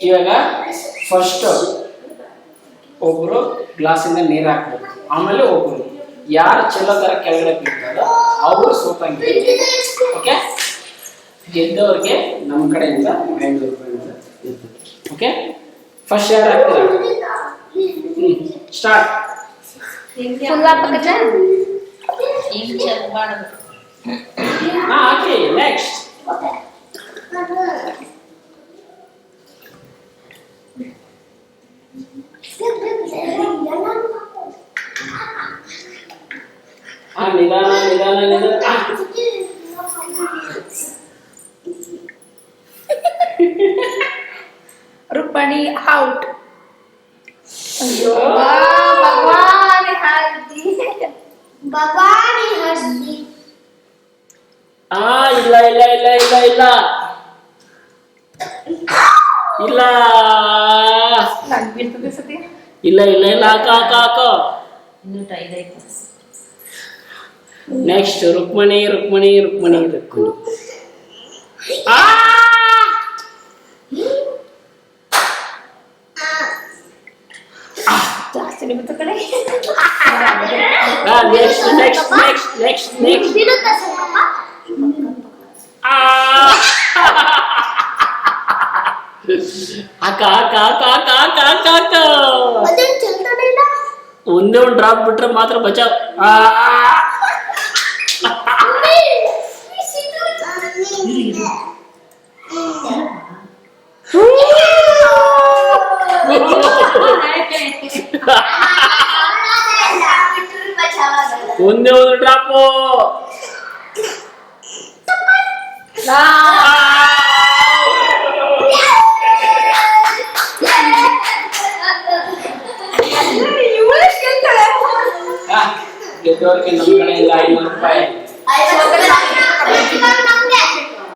ಇವಾಗ ಫಸ್ಟ್ ಒಬ್ರು ಗ್ಲಾಸಿಂದ ನೀರು ಹಾಕ್ಬೇಕು, ಆಮೇಲೆ ಒಬ್ರು ಯಾರು ಚೆಲ್ಲೋ ತರ ಕೆಳಗಡೆ ಬೀಳ್ತಾರೋ ಅವರು ಸೋತಂಗೆ. ಓಕೆ, ಗೆದ್ದವ್ರಿಗೆ ನಮ್ಮ ಕಡೆಯಿಂದ 500 ರೂಪಾಯಿ ಇರ್ತದೆ. ಓಕೆ, ಫಸ್ಟ್ ಯಾರು ಹಾಕ್ತೀರಾ? ಸ್ಟಾರ್ಟ್. ಹಾಕಿ. ನೆಕ್ಸ್ಟ್ ನಿಧಾನ ನಿಧಾನ ನಿಧಾನ. रुक्मणी आउट. ಅಯ್ಯೋ भगवान हल्दी ಇಲ್ಲ ಇಲ್ಲ ಇಲ್ಲ ಇಲ್ಲ ಇಲ್ಲ ಇಲ್ಲ लागबिರ್ತದೆ ಸತಿ. ಇಲ್ಲ ಇಲ್ಲ ಇಲ್ಲ ಹಾಕ. ಇನ್ನು ಟೈಮ್ ಐತೆ. ನೆಕ್ಸ್ಟ್ ರುಕ್ಮಣಿ ರುಕ್ಮಣಿ ರುಕ್ಮಣಿ ರುಕ್ಮಣಿ. ಜಾಸ್ತಿ ನಿಮಿತ್ತ ಕಡೆ. Next next next next next. ಅಕ್ಕ ಅಕ್ಕ ಅಕ್ಕ ಅಕ್ಕ ಅಕ್ಕ ಅಕ್ಕ ಅಕ್ಕ ಒಂದೇ ಒಂದು ಡ್ರಾಪ್ ಬಿಟ್ರೆ ಮಾತ್ರ ಬಚಾವ್. ಒಂದೇ ಒಂದು ಡ್ರಾಪು. ಗೆದ್ದವ್ರಿಗೆ ನಮ್ಮ ಕಡೆಯಿಂದ 500 ರೂಪಾಯಿ.